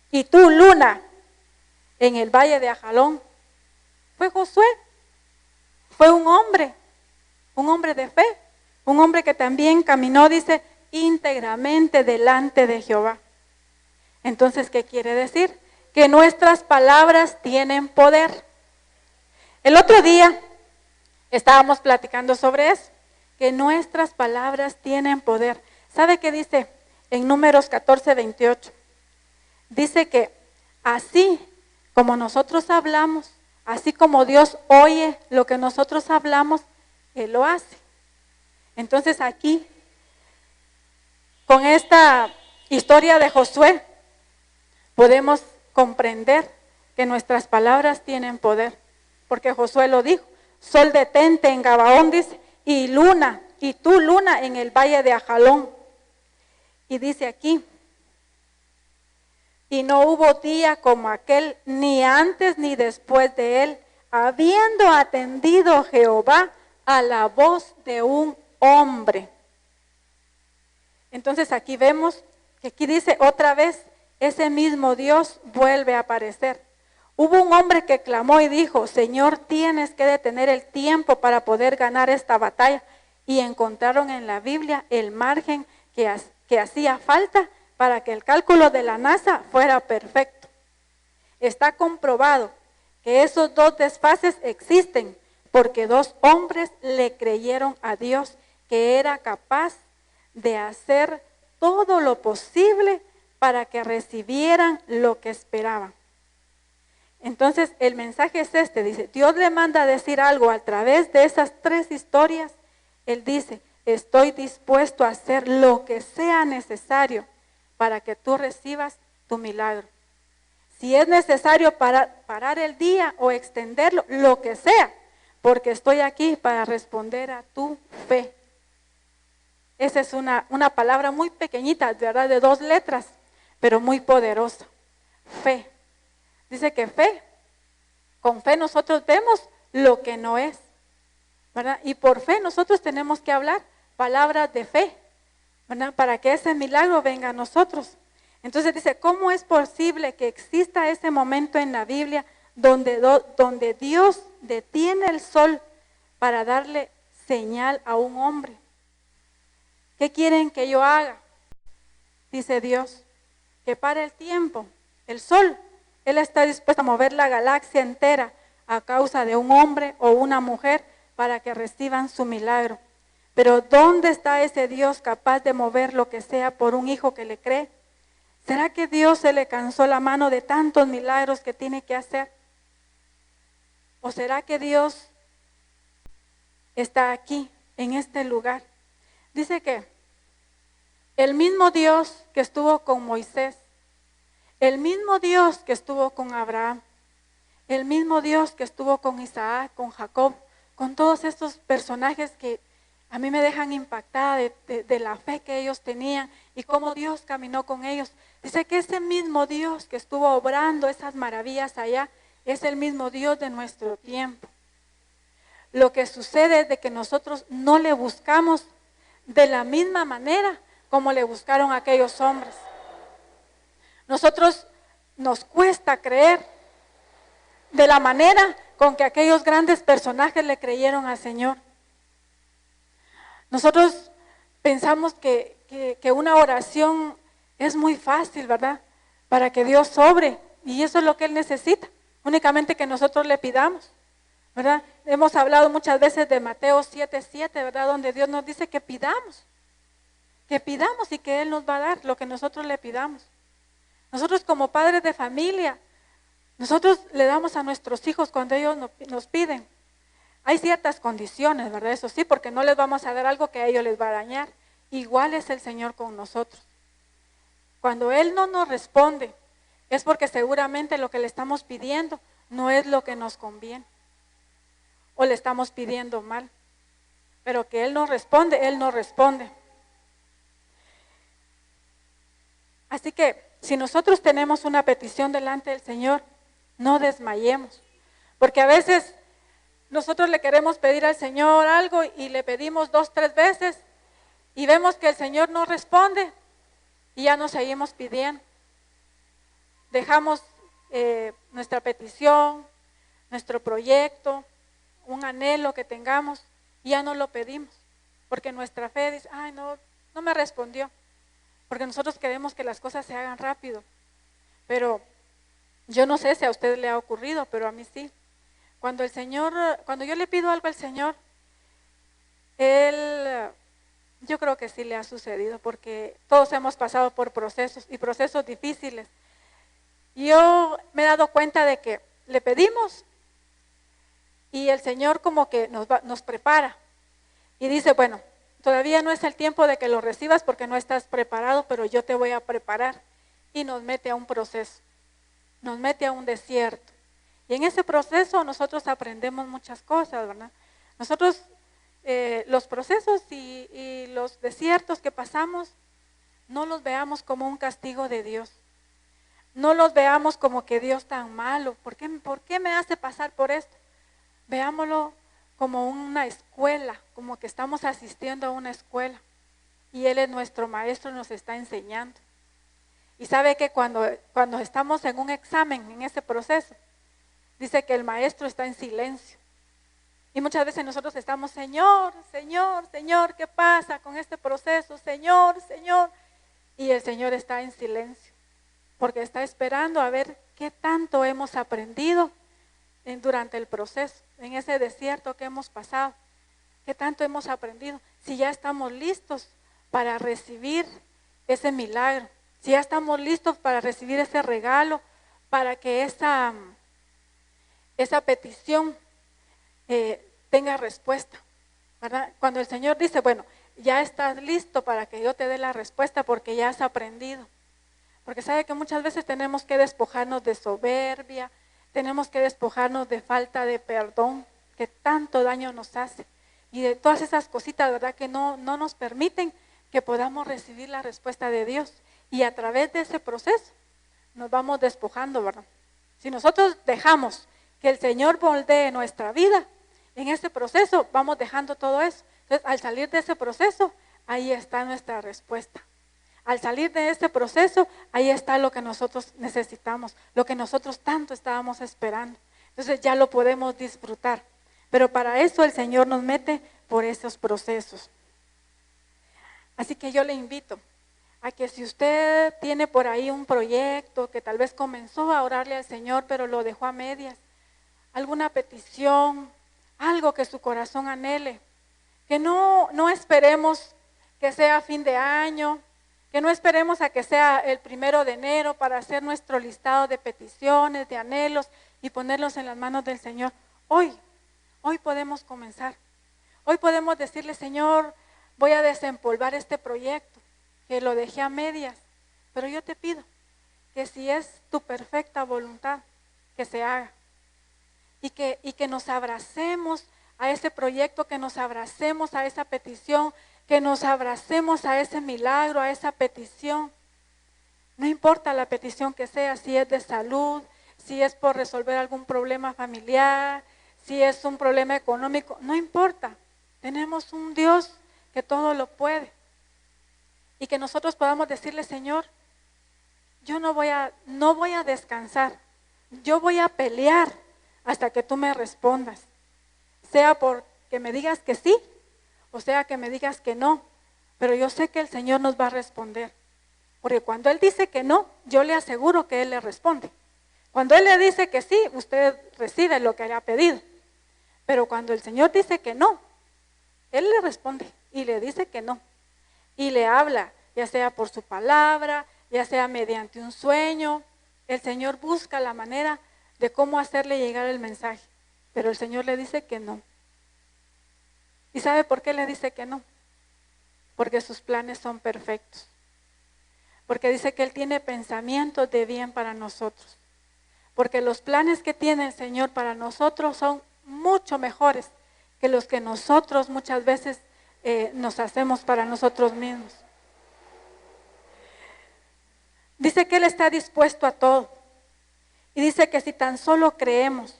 y tú luna, en el valle de Ajalón? Fue Josué. Fue un hombre de fe, un hombre que también caminó, dice, íntegramente delante de Jehová. Entonces, ¿qué quiere decir? Que nuestras palabras tienen poder. El otro día estábamos platicando sobre eso, que nuestras palabras tienen poder. ¿Sabe qué dice en Números 14, 28? Dice que así como nosotros hablamos, así como Dios oye lo que nosotros hablamos, Él lo hace. Entonces aquí, con esta historia de Josué, podemos comprender que nuestras palabras tienen poder. Porque Josué lo dijo, sol detente en Gabaón, dice, y luna, y tú luna en el valle de Ajalón. Y dice aquí, y no hubo día como aquel, ni antes ni después de él, habiendo atendido Jehová a la voz de un hombre. Entonces aquí vemos que aquí dice otra vez, ese mismo Dios vuelve a aparecer. Hubo un hombre que clamó y dijo, Señor, tienes que detener el tiempo para poder ganar esta batalla. Y encontraron en la Biblia el margen que hacía falta para que el cálculo de la NASA fuera perfecto. Está comprobado que esos dos desfases existen porque dos hombres le creyeron a Dios que era capaz de hacer todo lo posible para que recibieran lo que esperaban. Entonces el mensaje es este, dice, Dios le manda a decir algo a través de esas tres historias. Él dice, estoy dispuesto a hacer lo que sea necesario para que tú recibas tu milagro. Si es necesario parar el día o extenderlo, lo que sea, porque estoy aquí para responder a tu fe. Esa es una palabra muy pequeñita, ¿verdad? De 2 letras, pero muy poderosa. Fe. Dice que fe, con fe nosotros vemos lo que no es, ¿verdad? Y por fe nosotros tenemos que hablar palabras de fe, ¿verdad? Para que ese milagro venga a nosotros. Entonces dice, ¿cómo es posible que exista ese momento en la Biblia donde Dios detiene el sol para darle señal a un hombre? ¿Qué quieren que yo haga? Dice Dios, que pare el tiempo, el sol. Él está dispuesto a mover la galaxia entera a causa de un hombre o una mujer para que reciban su milagro. Pero ¿dónde está ese Dios capaz de mover lo que sea por un hijo que le cree? ¿Será que Dios se le cansó la mano de tantos milagros que tiene que hacer? ¿O será que Dios está aquí, en este lugar? Dice que el mismo Dios que estuvo con Moisés, el mismo Dios que estuvo con Abraham, el mismo Dios que estuvo con Isaac, con Jacob, con todos estos personajes que a mí me dejan impactada de la fe que ellos tenían y cómo Dios caminó con ellos. Dice que ese mismo Dios que estuvo obrando esas maravillas allá, es el mismo Dios de nuestro tiempo. Lo que sucede es de que nosotros no le buscamos de la misma manera como le buscaron a aquellos hombres. Nosotros nos cuesta creer de la manera con que aquellos grandes personajes le creyeron al Señor. Nosotros pensamos que una oración es muy fácil, ¿verdad? Para que Dios obre, y eso es lo que Él necesita, únicamente que nosotros le pidamos, ¿verdad? Hemos hablado muchas veces de Mateo 7:7, ¿verdad? Donde Dios nos dice que pidamos y que Él nos va a dar lo que nosotros le pidamos. Nosotros como padres de familia, nosotros le damos a nuestros hijos cuando ellos nos piden. Hay ciertas condiciones, ¿verdad? Eso sí, porque no les vamos a dar algo que a ellos les va a dañar. Igual es el Señor con nosotros. Cuando Él no nos responde, es porque seguramente lo que le estamos pidiendo no es lo que nos conviene. O le estamos pidiendo mal. Pero que Él nos responde, Él nos responde. Así que si nosotros tenemos una petición delante del Señor, no desmayemos. Porque a veces nosotros le queremos pedir al Señor algo y le pedimos 2, 3 veces y vemos que el Señor no responde y ya nos seguimos pidiendo. Dejamos nuestra petición, nuestro proyecto, un anhelo que tengamos y ya no lo pedimos. Porque nuestra fe dice, ay, no me respondió. Porque nosotros queremos que las cosas se hagan rápido. Pero yo no sé si a usted le ha ocurrido, pero a mí sí. Cuando yo le pido algo al Señor, yo creo que sí le ha sucedido, porque todos hemos pasado por procesos y procesos difíciles. Yo me he dado cuenta de que le pedimos y el Señor como que nos prepara y dice, bueno, todavía no es el tiempo de que lo recibas porque no estás preparado, pero yo te voy a preparar, y nos mete a un proceso, nos mete a un desierto. Y en ese proceso nosotros aprendemos muchas cosas, ¿verdad? Nosotros los procesos y los desiertos que pasamos, no los veamos como un castigo de Dios. No los veamos como que Dios tan malo. ¿Por qué me hace pasar por esto? Veámoslo como una escuela, como que estamos asistiendo a una escuela. Y Él es nuestro maestro, nos está enseñando. Y sabe que cuando estamos en un examen, en ese proceso, dice que el maestro está en silencio. Y muchas veces nosotros estamos, Señor, Señor, Señor, ¿qué pasa con este proceso? Señor, Señor. Y el Señor está en silencio, porque está esperando a ver qué tanto hemos aprendido durante el proceso, en ese desierto que hemos pasado. ¿Qué tanto hemos aprendido? Si ya estamos listos para recibir ese milagro, si ya estamos listos para recibir ese regalo, para que esa petición tenga respuesta, ¿verdad? Cuando el Señor dice, bueno, ya estás listo para que yo te dé la respuesta porque ya has aprendido. Porque sabe que muchas veces tenemos que despojarnos de soberbia, tenemos que despojarnos de falta de perdón, que tanto daño nos hace. Y de todas esas cositas, ¿verdad? Que no nos permiten que podamos recibir la respuesta de Dios. Y a través de ese proceso nos vamos despojando, ¿verdad? Si nosotros dejamos que el Señor moldee nuestra vida, en ese proceso vamos dejando todo eso. Entonces, al salir de ese proceso, ahí está nuestra respuesta. Al salir de ese proceso, ahí está lo que nosotros necesitamos, lo que nosotros tanto estábamos esperando. Entonces ya lo podemos disfrutar. Pero para eso el Señor nos mete por esos procesos. Así que yo le invito a que si usted tiene por ahí un proyecto que tal vez comenzó a orarle al Señor, pero lo dejó a medias, alguna petición, algo que su corazón anhele, que no esperemos que sea fin de año, que no esperemos a que sea el 1 de enero para hacer nuestro listado de peticiones, de anhelos y ponerlos en las manos del Señor. Hoy podemos comenzar. Hoy podemos decirle, Señor, voy a desempolvar este proyecto, que lo dejé a medias, pero yo te pido que si es tu perfecta voluntad, que se haga. Y que nos abracemos a ese proyecto, que nos abracemos a esa petición, que nos abracemos a ese milagro, a esa petición. No importa la petición que sea, si es de salud, si es por resolver algún problema familiar, si es un problema económico, no importa. Tenemos un Dios que todo lo puede. Y que nosotros podamos decirle, Señor, yo no voy a descansar. Yo voy a pelear hasta que tú me respondas. Sea porque me digas que sí, o sea que me digas que no. Pero yo sé que el Señor nos va a responder. Porque cuando Él dice que no, yo le aseguro que Él le responde. Cuando Él le dice que sí, usted recibe lo que le ha pedido. Pero cuando el Señor dice que no, Él le responde y le dice que no. Y le habla, ya sea por su palabra, ya sea mediante un sueño. El Señor busca la manera de cómo hacerle llegar el mensaje. Pero el Señor le dice que no. ¿Y sabe por qué le dice que no? Porque sus planes son perfectos. Porque dice que Él tiene pensamientos de bien para nosotros. Porque los planes que tiene el Señor para nosotros son mucho mejores que los que nosotros muchas veces nos hacemos para nosotros mismos. Dice que Él está dispuesto a todo. Y dice que si tan solo creemos,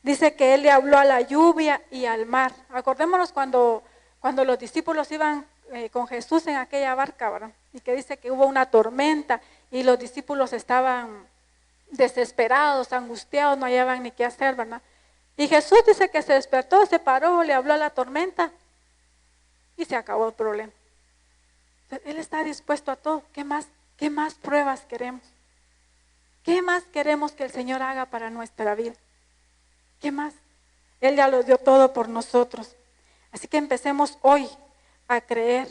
dice que Él le habló a la lluvia y al mar. Acordémonos cuando los discípulos iban con Jesús en aquella barca, ¿verdad? Y que dice que hubo una tormenta y los discípulos estaban desesperados, angustiados, no hallaban ni qué hacer, ¿verdad? Y Jesús dice que se despertó, se paró, le habló a la tormenta y se acabó el problema. Entonces, Él está dispuesto a todo. ¿Qué más pruebas queremos? ¿Qué más queremos que el Señor haga para nuestra vida? ¿Qué más? Él ya lo dio todo por nosotros. Así que empecemos hoy a creer.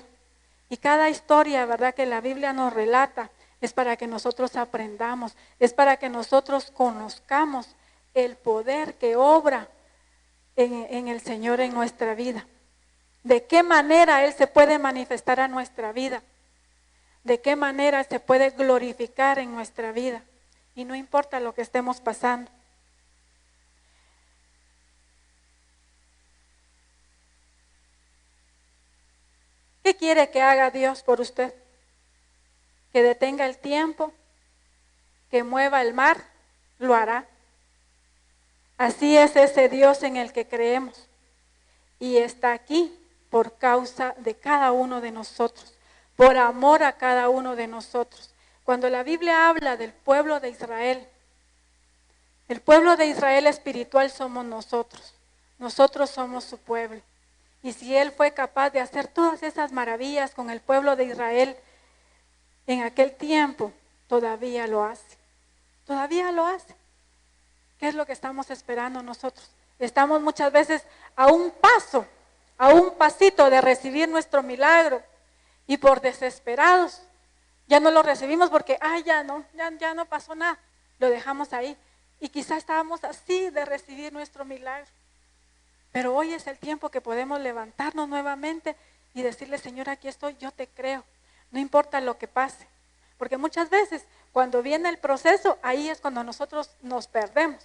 Y cada historia, ¿verdad?, que la Biblia nos relata es para que nosotros aprendamos, es para que nosotros conozcamos el poder que obra en el Señor en nuestra vida. De qué manera Él se puede manifestar a nuestra vida. De qué manera se puede glorificar en nuestra vida. Y no importa lo que estemos pasando. ¿Qué quiere que haga Dios por usted? Que detenga el tiempo, que mueva el mar, lo hará. Así es ese Dios en el que creemos. Y está aquí por causa de cada uno de nosotros, por amor a cada uno de nosotros. Cuando la Biblia habla del pueblo de Israel, el pueblo de Israel espiritual somos nosotros. Nosotros somos su pueblo. Y si Él fue capaz de hacer todas esas maravillas con el pueblo de Israel en aquel tiempo, todavía lo hace. Todavía lo hace. ¿Qué es lo que estamos esperando nosotros? Estamos muchas veces a un pasito de recibir nuestro milagro. Y por desesperados, ya no lo recibimos porque, ya no pasó nada. Lo dejamos ahí. Y quizás estábamos así de recibir nuestro milagro. Pero hoy es el tiempo que podemos levantarnos nuevamente y decirle, Señor, aquí estoy, yo te creo. No importa lo que pase. Porque muchas veces cuando viene el proceso, ahí es cuando nosotros nos perdemos.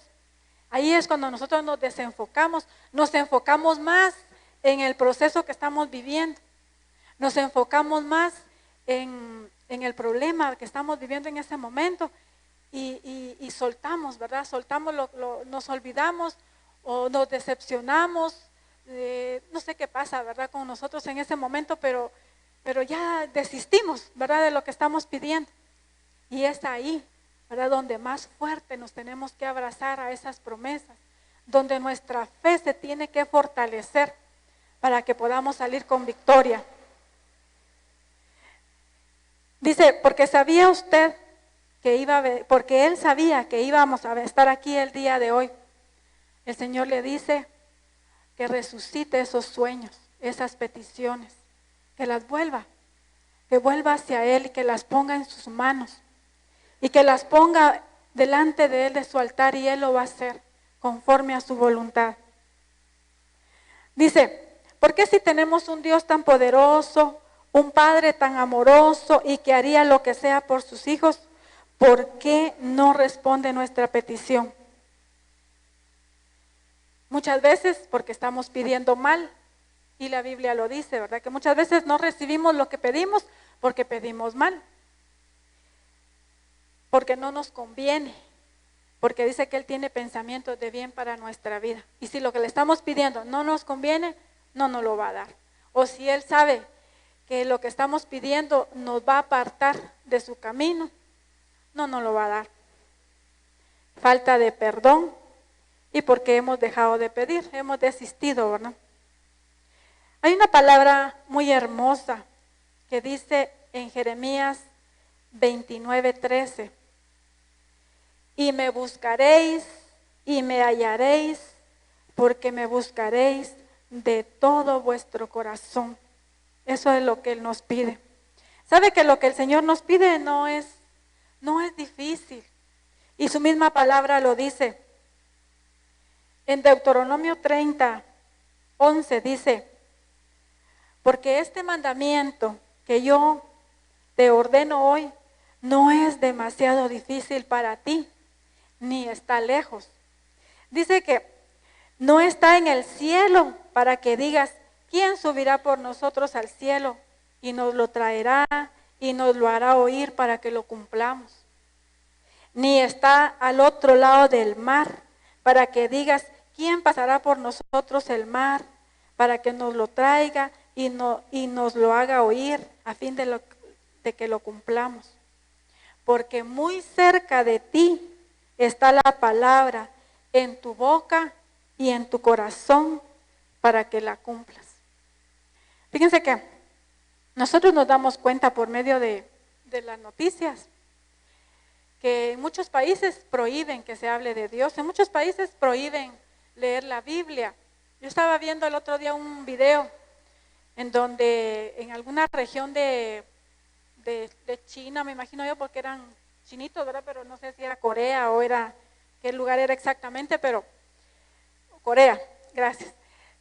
Ahí es cuando nosotros nos desenfocamos. Nos enfocamos más en el proceso que estamos viviendo. Nos enfocamos más en el problema que estamos viviendo en ese momento y soltamos, ¿verdad? Soltamos, nos olvidamos o nos decepcionamos, no sé qué pasa, ¿verdad?, con nosotros en ese momento, pero ya desistimos, ¿verdad?, de lo que estamos pidiendo. Y es ahí, ¿verdad?, donde más fuerte nos tenemos que abrazar a esas promesas, donde nuestra fe se tiene que fortalecer para que podamos salir con victoria. Dice, porque sabía usted porque Él sabía que íbamos a estar aquí el día de hoy. El Señor le dice que resucite esos sueños, esas peticiones, que vuelva hacia Él y que las ponga en sus manos y que las ponga delante de Él, de su altar, y Él lo va a hacer conforme a su voluntad. Dice, ¿por qué si tenemos un Dios tan poderoso, un Padre tan amoroso y que haría lo que sea por sus hijos, por qué no responde nuestra petición? Muchas veces porque estamos pidiendo mal, y la Biblia lo dice, ¿verdad? Que muchas veces no recibimos lo que pedimos porque pedimos mal. porque no nos conviene, porque dice que Él tiene pensamientos de bien para nuestra vida. Y si lo que le estamos pidiendo no nos conviene, no nos lo va a dar. O si Él sabe que lo que estamos pidiendo nos va a apartar de su camino, no nos lo va a dar. Falta de perdón y porque hemos dejado de pedir, hemos desistido, ¿verdad? Hay una palabra muy hermosa que dice en Jeremías 29:13, y me buscaréis y me hallaréis, porque me buscaréis de todo vuestro corazón. Eso es lo que Él nos pide. ¿Sabe que lo que el Señor nos pide no es difícil? Y su misma palabra lo dice. En Deuteronomio 30:11 dice, porque este mandamiento que yo te ordeno hoy no es demasiado difícil para ti, ni está lejos. Dice que no está en el cielo para que digas, ¿quién subirá por nosotros al cielo y nos lo traerá y nos lo hará oír para que lo cumplamos? Ni está al otro lado del mar para que digas, ¿quién pasará por nosotros el mar para que nos lo traiga y nos lo haga oír a fin de que lo cumplamos? Porque muy cerca de ti está la palabra en tu boca y en tu corazón para que la cumplas. Fíjense que nosotros nos damos cuenta por medio de las noticias que en muchos países prohíben que se hable de Dios, en muchos países prohíben leer la Biblia. Yo estaba viendo el otro día un video en donde en alguna región de China, me imagino yo, porque eran chinitos, ¿verdad? Pero no sé si era Corea o era, qué lugar era exactamente, pero Corea, gracias.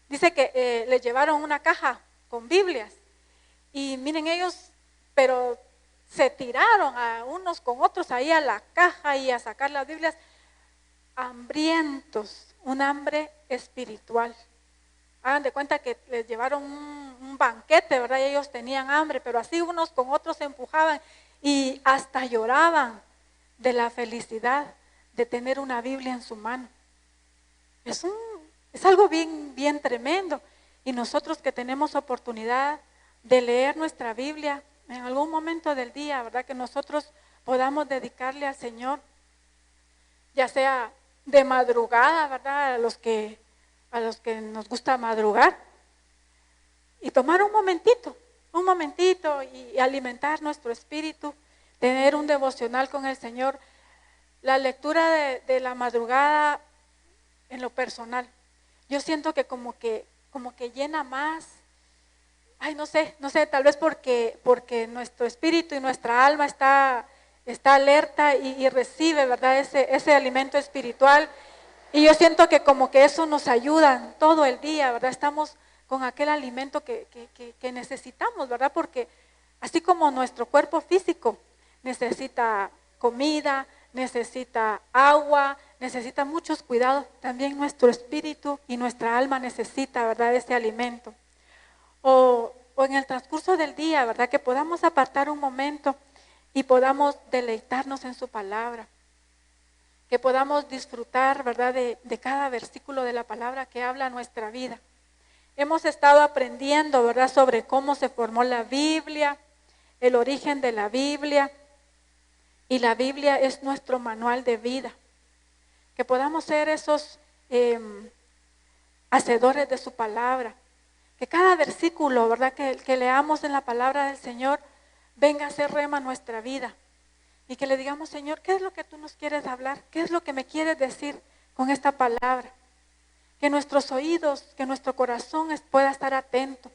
Dice que les llevaron una caja con Biblias y miren ellos, pero se tiraron a unos con otros ahí a la caja y a sacar las Biblias, hambrientos, un hambre espiritual. Hagan de cuenta que les llevaron un banquete, ¿verdad? Y ellos tenían hambre, pero así unos con otros se empujaban y hasta lloraban de la felicidad de tener una Biblia en su mano. Es algo bien, bien tremendo. Y nosotros que tenemos oportunidad de leer nuestra Biblia en algún momento del día, ¿verdad? Que nosotros podamos dedicarle al Señor, ya sea de madrugada, ¿verdad? A los que nos gusta madrugar, y tomar un momentito y alimentar nuestro espíritu, tener un devocional con el Señor. La lectura de la madrugada, en lo personal, yo siento que como que llena más. Ay, no sé, tal vez porque nuestro espíritu y nuestra alma está alerta y recibe, ¿verdad? Ese alimento espiritual. Y yo siento que como que eso nos ayuda todo el día, ¿verdad? Estamos con aquel alimento que necesitamos, ¿verdad? Porque así como nuestro cuerpo físico necesita comida, necesita agua, necesita muchos cuidados, también nuestro espíritu y nuestra alma necesita, ¿verdad? Ese alimento. O en el transcurso del día, ¿verdad? Que podamos apartar un momento y podamos deleitarnos en su palabra. Que podamos disfrutar, ¿verdad? De cada versículo de la palabra que habla nuestra vida. Hemos estado aprendiendo, ¿verdad? Sobre cómo se formó la Biblia, el origen de la Biblia. Y la Biblia es nuestro manual de vida. Que podamos ser esos hacedores de su palabra. Que cada versículo, ¿verdad? Que leamos en la palabra del Señor venga a ser rema nuestra vida. Y que le digamos, Señor, ¿qué es lo que tú nos quieres hablar? ¿Qué es lo que me quieres decir con esta palabra? Que nuestros oídos, que nuestro corazón pueda estar atento.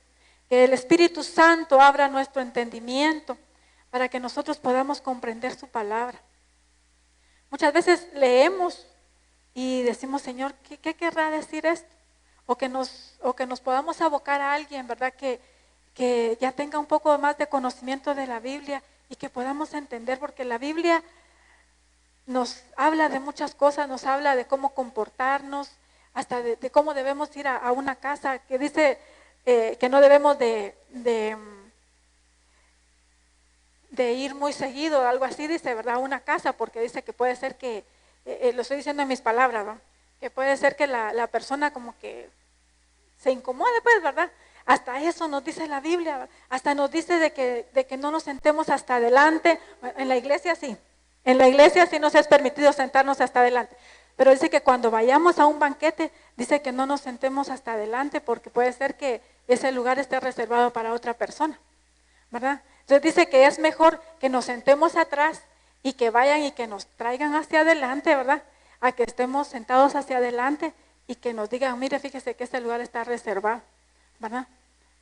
Que el Espíritu Santo abra nuestro entendimiento para que nosotros podamos comprender su palabra. Muchas veces leemos y decimos, Señor, ¿qué querrá decir esto? O que nos podamos abocar a alguien, ¿verdad? Que ya tenga un poco más de conocimiento de la Biblia y que podamos entender, porque la Biblia nos habla de muchas cosas, nos habla de cómo comportarnos, hasta de cómo debemos ir a una casa, que dice que no debemos de de ir muy seguido, algo así dice, ¿verdad? A una casa, porque dice que puede ser que, lo estoy diciendo en mis palabras, ¿no? Que puede ser que la persona como que se incomode, pues, ¿verdad? Hasta eso nos dice la Biblia, ¿verdad? Hasta nos dice de que no nos sentemos hasta adelante. En la iglesia sí nos es permitido sentarnos hasta adelante, pero dice que cuando vayamos a un banquete, dice que no nos sentemos hasta adelante porque puede ser que ese lugar esté reservado para otra persona, ¿verdad? Entonces dice que es mejor que nos sentemos atrás y que vayan y que nos traigan hacia adelante, ¿verdad? A que estemos sentados hacia adelante y que nos digan, mire, fíjese que este lugar está reservado, ¿verdad?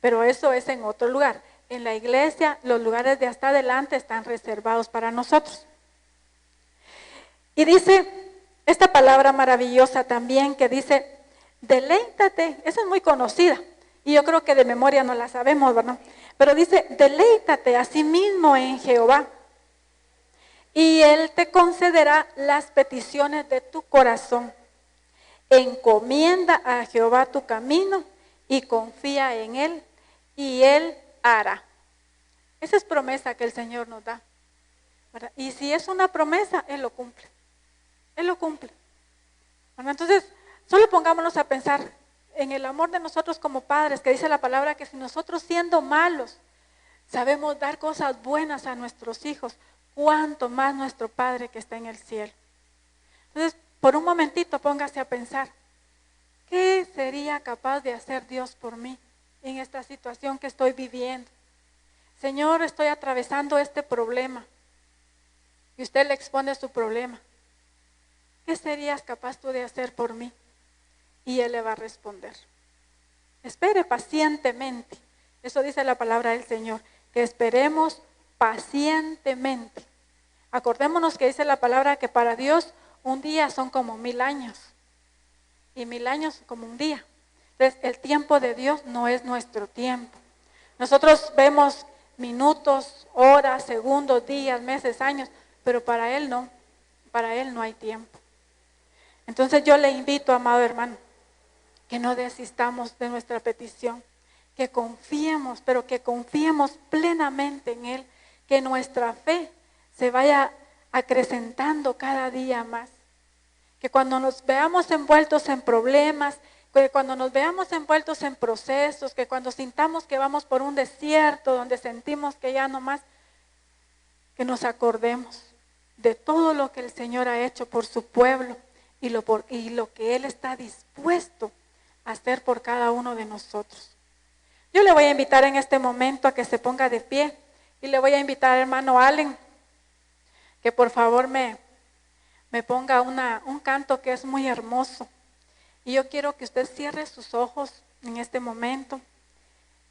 Pero eso es en otro lugar. En la iglesia, los lugares de hasta adelante están reservados para nosotros. Y dice esta palabra maravillosa también que dice, deleítate, esa es muy conocida y yo creo que de memoria no la sabemos, ¿verdad? Pero dice, deleítate a sí mismo en Jehová y Él te concederá las peticiones de tu corazón. Encomienda a Jehová tu camino y confía en Él y Él hará. Esa es promesa que el Señor nos da, ¿verdad? Y si es una promesa, Él lo cumple. Él lo cumple. Bueno, entonces, solo pongámonos a pensar en el amor de nosotros como padres, que dice la palabra que si nosotros siendo malos sabemos dar cosas buenas a nuestros hijos, cuánto más nuestro Padre que está en el cielo. Entonces, por un momentito póngase a pensar, ¿qué sería capaz de hacer Dios por mí en esta situación que estoy viviendo? Señor, estoy atravesando este problema y usted le expone su problema. ¿Qué serías capaz tú de hacer por mí? Y Él le va a responder. Espere pacientemente. Eso dice la palabra del Señor, que esperemos pacientemente. Acordémonos que dice la palabra que para Dios un día son como 1000 años y 1000 años como un día. Entonces el tiempo de Dios no es nuestro tiempo. Nosotros vemos minutos, horas, segundos, días, meses, años, pero para Él no hay tiempo. Entonces yo le invito, amado hermano, que no desistamos de nuestra petición, que confiemos, pero que confiemos plenamente en Él, que nuestra fe se vaya acrecentando cada día más, que cuando nos veamos envueltos en problemas, que cuando nos veamos envueltos en procesos, que cuando sintamos que vamos por un desierto, donde sentimos que ya no más, que nos acordemos de todo lo que el Señor ha hecho por su pueblo, y lo que Él está dispuesto a hacer por cada uno de nosotros. Yo le voy a invitar en este momento a que se ponga de pie y le voy a invitar, hermano Allen, que por favor me ponga un canto que es muy hermoso. Y yo quiero que usted cierre sus ojos en este momento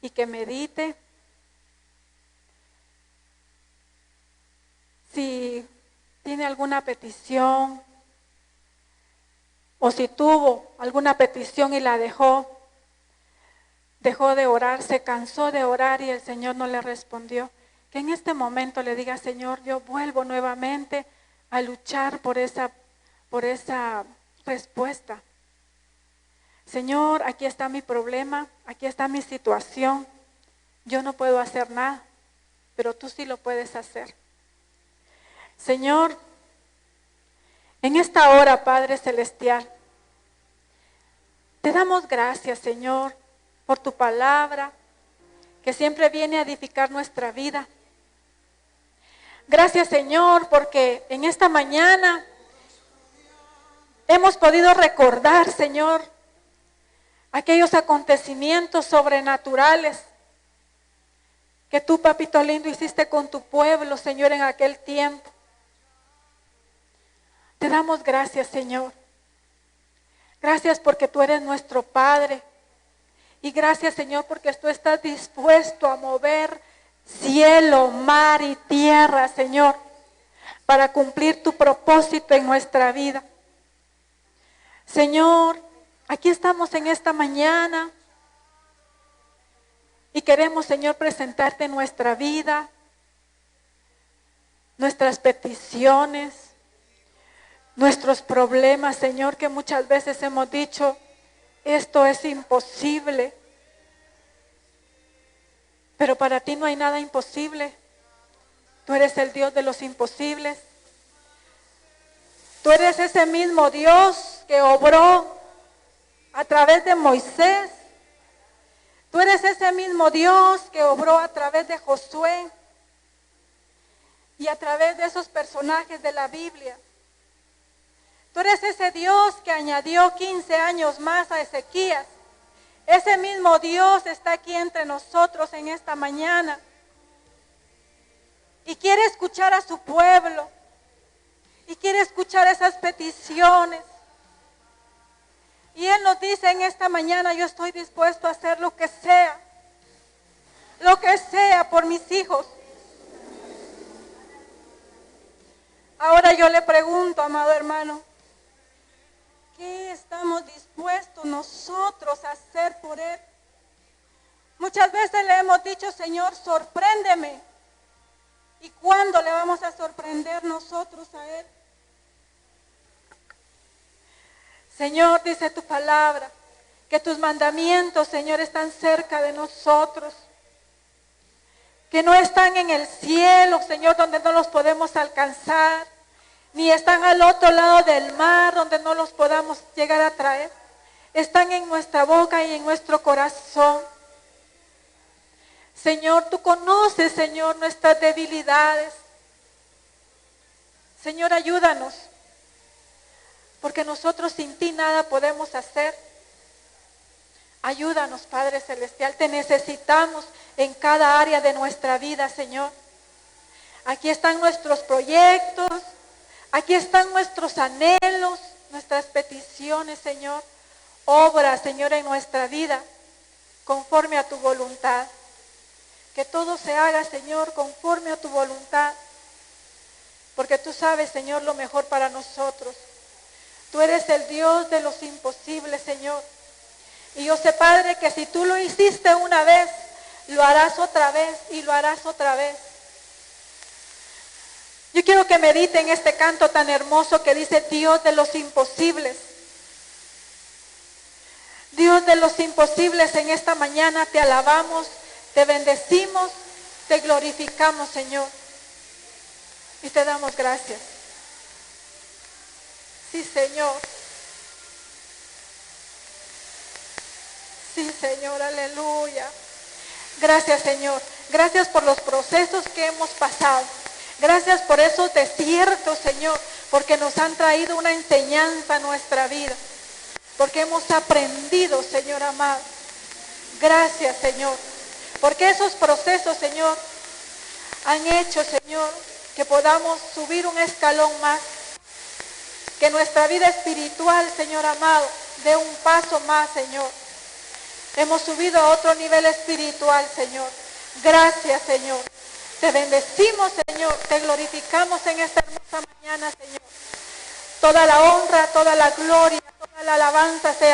y que medite. Si tiene alguna petición, o si tuvo alguna petición y la dejó de orar, se cansó de orar y el Señor no le respondió, que en este momento le diga, Señor, yo vuelvo nuevamente a luchar por esa respuesta. Señor, aquí está mi problema, aquí está mi situación, yo no puedo hacer nada, pero tú sí lo puedes hacer. Señor, en esta hora, Padre Celestial, te damos gracias, Señor, por tu palabra, que siempre viene a edificar nuestra vida. Gracias, Señor, porque en esta mañana hemos podido recordar, Señor, aquellos acontecimientos sobrenaturales que tú, papito lindo, hiciste con tu pueblo, Señor, en aquel tiempo. Te damos gracias, Señor. Gracias porque tú eres nuestro Padre. Y gracias, Señor, porque tú estás dispuesto a mover cielo, mar y tierra, Señor, para cumplir tu propósito en nuestra vida. Señor, aquí estamos en esta mañana y queremos, Señor, presentarte nuestra vida, nuestras peticiones, nuestros problemas, Señor, que muchas veces hemos dicho, esto es imposible. Pero para ti no hay nada imposible. Tú eres el Dios de los imposibles. Tú eres ese mismo Dios que obró a través de Moisés. Tú eres ese mismo Dios que obró a través de Josué y a través de esos personajes de la Biblia. Tú eres ese Dios que añadió 15 años más a Ezequías. Ese mismo Dios está aquí entre nosotros en esta mañana y quiere escuchar a su pueblo y quiere escuchar esas peticiones. Y Él nos dice en esta mañana: yo estoy dispuesto a hacer lo que sea por mis hijos. Ahora yo le pregunto, amado hermano, ¿qué estamos dispuestos nosotros a hacer por Él? Muchas veces le hemos dicho: Señor, sorpréndeme. ¿Y cuándo le vamos a sorprender nosotros a Él? Señor, dice tu palabra, que tus mandamientos, Señor, están cerca de nosotros. Que no están en el cielo, Señor, donde no los podemos alcanzar. Ni están al otro lado del mar, donde no los podamos llegar a traer. Están en nuestra boca y en nuestro corazón. Señor, tú conoces, Señor, nuestras debilidades. Señor, ayúdanos. Porque nosotros sin ti nada podemos hacer. Ayúdanos, Padre Celestial. Te necesitamos en cada área de nuestra vida, Señor. Aquí están nuestros proyectos. Aquí están nuestros anhelos, nuestras peticiones, Señor. Obra, Señor, en nuestra vida conforme a tu voluntad. Que todo se haga, Señor, conforme a tu voluntad. Porque tú sabes, Señor, lo mejor para nosotros. Tú eres el Dios de los imposibles, Señor. Y yo sé, Padre, que si tú lo hiciste una vez, lo harás otra vez y lo harás otra vez. Yo quiero que mediten este canto tan hermoso que dice: Dios de los imposibles. Dios de los imposibles, en esta mañana te alabamos, te bendecimos, te glorificamos, Señor. Y te damos gracias. Sí, Señor. Sí, Señor, aleluya. Gracias, Señor. Gracias por los procesos que hemos pasado. Gracias por esos desiertos, Señor, porque nos han traído una enseñanza a nuestra vida. Porque hemos aprendido, Señor amado. Gracias, Señor. Porque esos procesos, Señor, han hecho, Señor, que podamos subir un escalón más. Que nuestra vida espiritual, Señor amado, dé un paso más, Señor. Hemos subido a otro nivel espiritual, Señor. Gracias, Señor. Te bendecimos, Señor. Te glorificamos en esta hermosa mañana, Señor. Toda la honra, toda la gloria, toda la alabanza sea